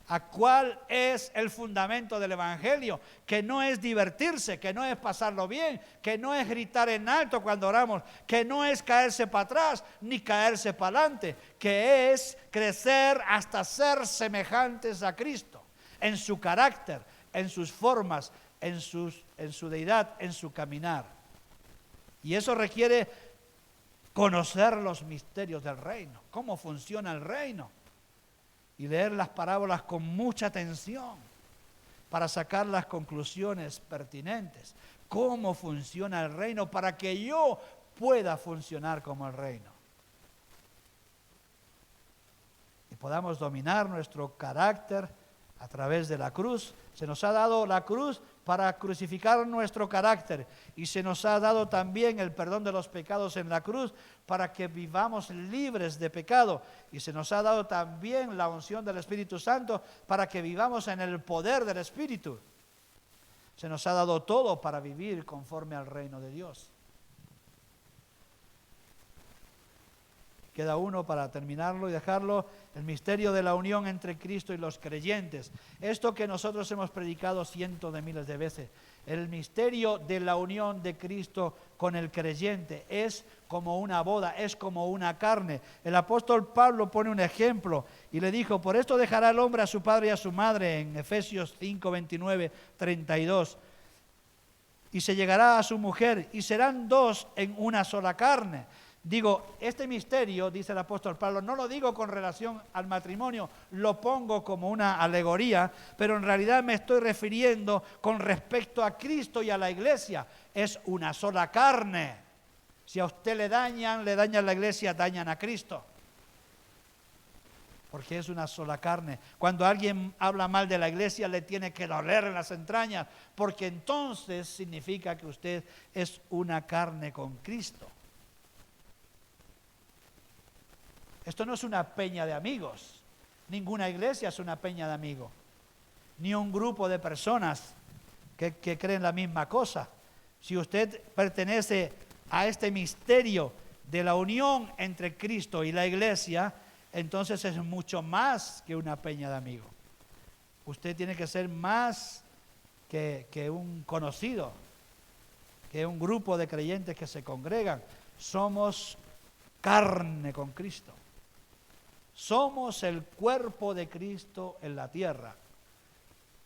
a cuál es el fundamento del Evangelio, que no es divertirse, que no es pasarlo bien, que no es gritar en alto cuando oramos, que no es caerse para atrás ni caerse para adelante, que es crecer hasta ser semejantes a Cristo, en su carácter, en sus formas, en su deidad, en su caminar. Y eso requiere conocer los misterios del reino, cómo funciona el reino, y leer las parábolas con mucha atención para sacar las conclusiones pertinentes. Cómo funciona el reino para que yo pueda funcionar como el reino. Y podamos dominar nuestro carácter a través de la cruz. Se nos ha dado la cruz para crucificar nuestro carácter, y se nos ha dado también el perdón de los pecados en la cruz para que vivamos libres de pecado, y se nos ha dado también la unción del Espíritu Santo para que vivamos en el poder del Espíritu. Se nos ha dado todo para vivir conforme al reino de Dios. Queda uno para terminarlo y dejarlo: el misterio de la unión entre Cristo y los creyentes. Esto que nosotros hemos predicado cientos de miles de veces. El misterio de la unión de Cristo con el creyente es como una boda, es como una carne. El apóstol Pablo pone un ejemplo y le dijo: por esto dejará el hombre a su padre y a su madre, en Efesios 5, 29, 32. Y se llegará a su mujer y serán dos en una sola carne. Digo, este misterio, dice el apóstol Pablo, no lo digo con relación al matrimonio, lo pongo como una alegoría, pero en realidad me estoy refiriendo con respecto a Cristo y a la iglesia. Es una sola carne. Si a usted le dañan la iglesia, dañan a Cristo. Porque es una sola carne. Cuando alguien habla mal de la iglesia, le tiene que doler en las entrañas, porque entonces significa que usted es una carne con Cristo. Esto no es una peña de amigos. Ninguna iglesia es una peña de amigos. Ni un grupo de personas que creen la misma cosa. Si usted pertenece a este misterio de la unión entre Cristo y la iglesia, entonces es mucho más que una peña de amigos. Usted tiene que ser más que un conocido, que un grupo de creyentes que se congregan. Somos carne con Cristo. Somos el cuerpo de Cristo en la tierra.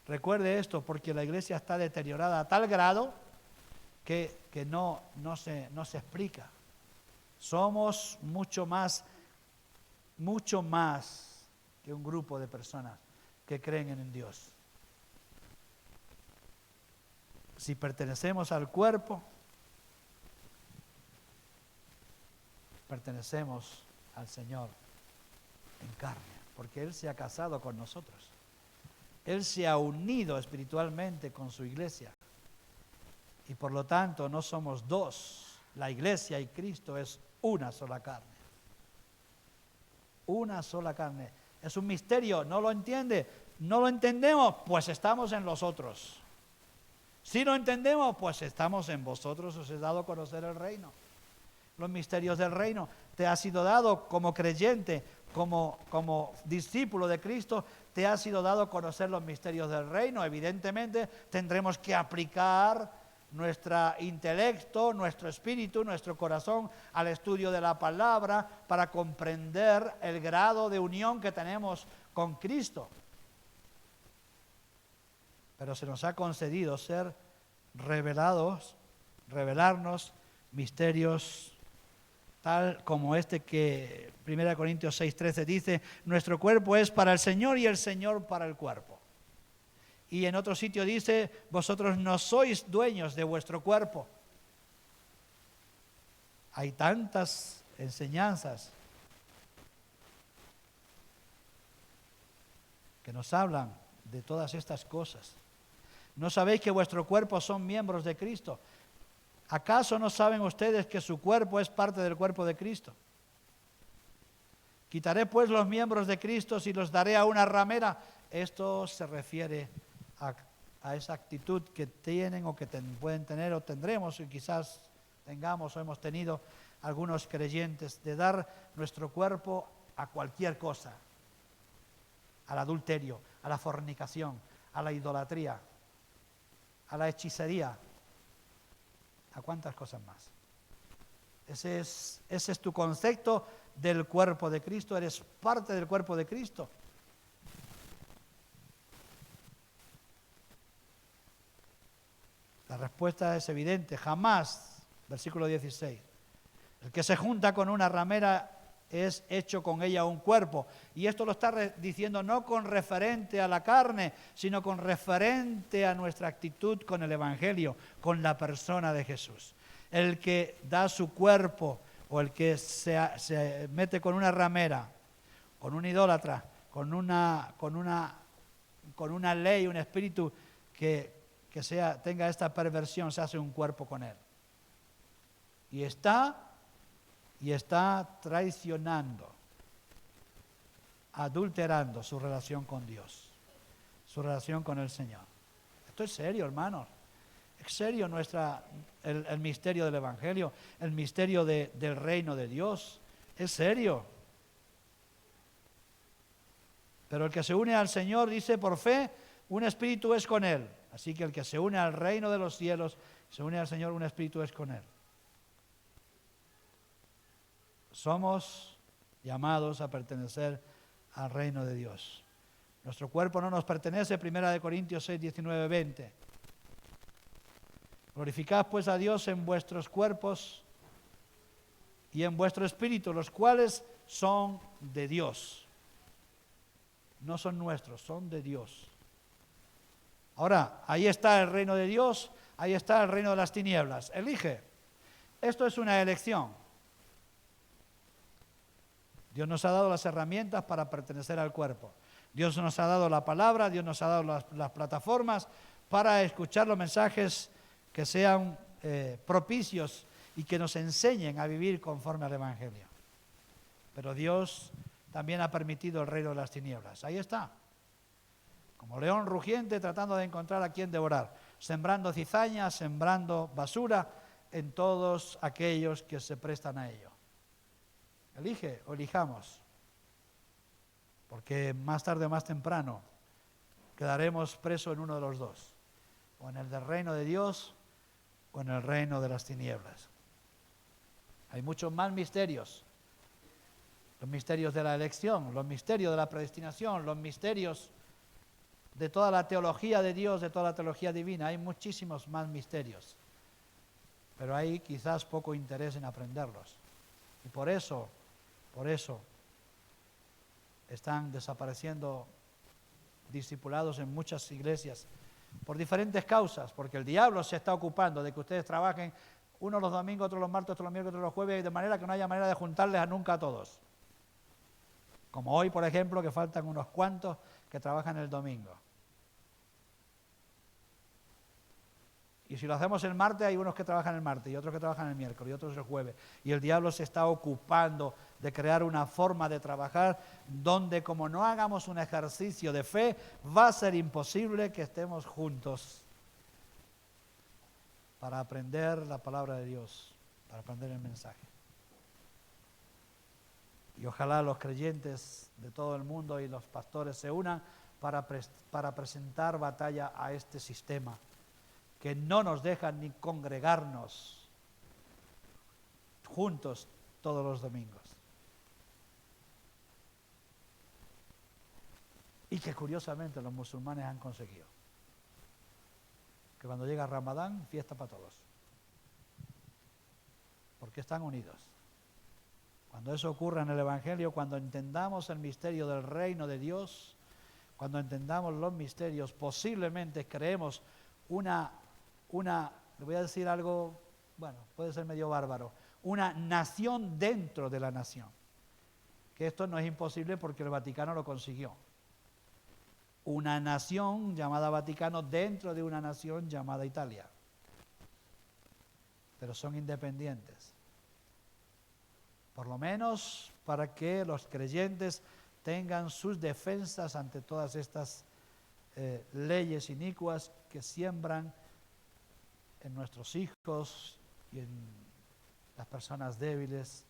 Recuerde esto, porque la iglesia está deteriorada a tal grado que no se explica. Somos mucho más que un grupo de personas que creen en Dios. Si pertenecemos al cuerpo, pertenecemos al Señor en carne, porque Él se ha casado con nosotros. Él se ha unido espiritualmente con su iglesia. Y por lo tanto no somos dos. La iglesia y Cristo es una sola carne. Una sola carne. Es un misterio, ¿no lo entiende? ¿No lo entendemos? Pues estamos en los otros. Si lo entendemos, pues estamos en vosotros. Os he dado a conocer el reino. Los misterios del reino. Te ha sido dado como creyente, como discípulo de Cristo, te ha sido dado conocer los misterios del reino. Evidentemente tendremos que aplicar nuestro intelecto, nuestro espíritu, nuestro corazón al estudio de la palabra para comprender el grado de unión que tenemos con Cristo. Pero se nos ha concedido ser revelarnos misterios tal como este que 1 Corintios 6:13 dice: nuestro cuerpo es para el Señor y el Señor para el cuerpo. Y en otro sitio dice: vosotros no sois dueños de vuestro cuerpo. Hay tantas enseñanzas que nos hablan de todas estas cosas. ¿No sabéis que vuestro cuerpo son miembros de Cristo? ¿Acaso no saben ustedes que su cuerpo es parte del cuerpo de Cristo? Quitaré pues los miembros de Cristo y los daré a una ramera. Esto se refiere a esa actitud que tienen o que pueden tener o tendremos y quizás tengamos o hemos tenido algunos creyentes de dar nuestro cuerpo a cualquier cosa, al adulterio, a la fornicación, a la idolatría, a la hechicería, a cuántas cosas más. Ese es tu concepto del cuerpo de Cristo, eres parte del cuerpo de Cristo. La respuesta es evidente, jamás, versículo 16. El que se junta con una ramera es hecho con ella un cuerpo. Y esto lo está diciendo no con referente a la carne, sino con referente a nuestra actitud con el Evangelio, con la persona de Jesús. El que da su cuerpo o el que se mete con una ramera, con un idólatra, con una ley, un espíritu que tenga esta perversión, se hace un cuerpo con él. Y está traicionando, adulterando su relación con Dios, su relación con el Señor. Esto es serio, hermanos. Es serio el misterio del Evangelio, el misterio del reino de Dios. Es serio. Pero el que se une al Señor, dice, por fe, un espíritu es con él. Así que el que se une al reino de los cielos, se une al Señor, un espíritu es con él. Somos llamados a pertenecer al reino de Dios. Nuestro cuerpo no nos pertenece, 1 Corintios 6, 19, 20. Glorificad pues a Dios en vuestros cuerpos y en vuestro espíritu, los cuales son de Dios. No son nuestros, son de Dios. Ahora, ahí está el reino de Dios, ahí está el reino de las tinieblas. Elige. Esto es una elección. Dios nos ha dado las herramientas para pertenecer al cuerpo. Dios nos ha dado la palabra, Dios nos ha dado las plataformas para escuchar los mensajes que sean propicios y que nos enseñen a vivir conforme al Evangelio. Pero Dios también ha permitido el reino de las tinieblas. Ahí está. Como león rugiente tratando de encontrar a quien devorar, sembrando cizaña, sembrando basura en todos aquellos que se prestan a ello. Elige o elijamos, porque más tarde o más temprano quedaremos presos en uno de los dos, o en el del reino de Dios o en el reino de las tinieblas. Hay muchos más misterios, los misterios de la elección, los misterios de la predestinación, los misterios de toda la teología de Dios, de toda la teología divina. Hay muchísimos más misterios, pero hay quizás poco interés en aprenderlos. Y por eso están desapareciendo discipulados en muchas iglesias, por diferentes causas, porque el diablo se está ocupando de que ustedes trabajen unos los domingos, otros los martes, otros los miércoles, otros los jueves, de manera que no haya manera de juntarles nunca a todos. Como hoy, por ejemplo, que faltan unos cuantos que trabajan el domingo. Y si lo hacemos el martes, hay unos que trabajan el martes y otros que trabajan el miércoles y otros el jueves. Y el diablo se está ocupando de crear una forma de trabajar donde, como no hagamos un ejercicio de fe, va a ser imposible que estemos juntos para aprender la palabra de Dios, para aprender el mensaje. Y ojalá los creyentes de todo el mundo y los pastores se unan para presentar batalla a este sistema que no nos dejan ni congregarnos juntos todos los domingos. Y que curiosamente los musulmanes han conseguido. Que cuando llega Ramadán, fiesta para todos. Porque están unidos. Cuando eso ocurra en el Evangelio, cuando entendamos el misterio del reino de Dios, cuando entendamos los misterios, posiblemente creemos le voy a decir algo, bueno, puede ser medio bárbaro, una nación dentro de la nación. Que esto no es imposible porque el Vaticano lo consiguió. Una nación llamada Vaticano dentro de una nación llamada Italia. pero son independientes. Por lo menos para que los creyentes tengan sus defensas ante todas estas leyes inicuas que siembran en nuestros hijos y en las personas débiles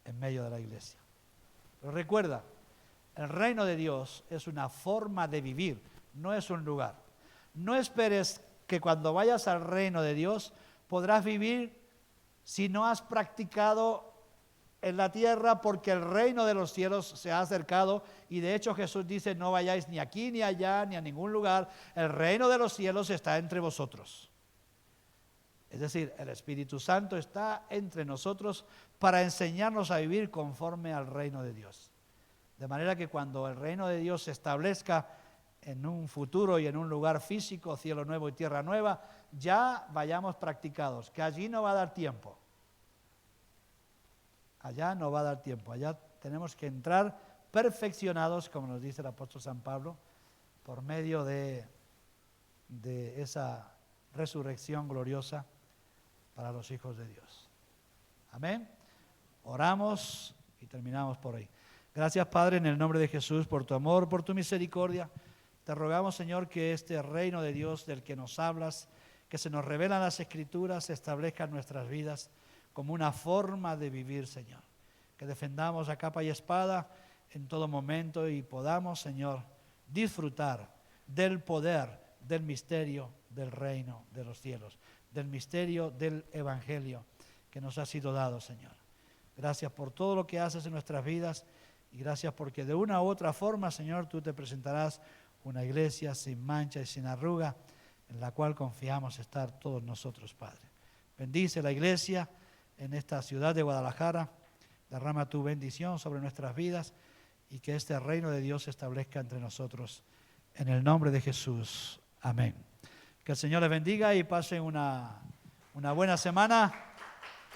en medio de la iglesia. Pero recuerda, el reino de Dios es una forma de vivir, no es un lugar. No esperes que cuando vayas al reino de Dios podrás vivir si no has practicado en la tierra, porque el reino de los cielos se ha acercado, y de hecho Jesús dice: no vayáis ni aquí ni allá ni a ningún lugar, el reino de los cielos está entre vosotros. Es decir, el Espíritu Santo está entre nosotros para enseñarnos a vivir conforme al reino de Dios. De manera que cuando el reino de Dios se establezca en un futuro y en un lugar físico, cielo nuevo y tierra nueva, ya vayamos practicados, que allí no va a dar tiempo. Allá no va a dar tiempo, allá tenemos que entrar perfeccionados, como nos dice el apóstol San Pablo, por medio de esa resurrección gloriosa para los hijos de Dios. Amén. Oramos y terminamos por ahí. Gracias, Padre, en el nombre de Jesús, por tu amor, por tu misericordia. Te rogamos, Señor, que este reino de Dios del que nos hablas, que se nos revelan las Escrituras, se establezca en nuestras vidas como una forma de vivir, Señor. Que defendamos a capa y espada en todo momento y podamos, Señor, disfrutar del poder, del misterio del reino de los cielos, del misterio del Evangelio que nos ha sido dado, Señor. Gracias por todo lo que haces en nuestras vidas y gracias porque de una u otra forma, Señor, tú te presentarás una iglesia sin mancha y sin arruga, en la cual confiamos estar todos nosotros, Padre. Bendice la iglesia en esta ciudad de Guadalajara, derrama tu bendición sobre nuestras vidas y que este reino de Dios se establezca entre nosotros. En el nombre de Jesús. Amén. Que el Señor les bendiga y pasen una buena semana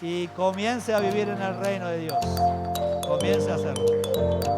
y comience a vivir en el reino de Dios. Comience a hacerlo.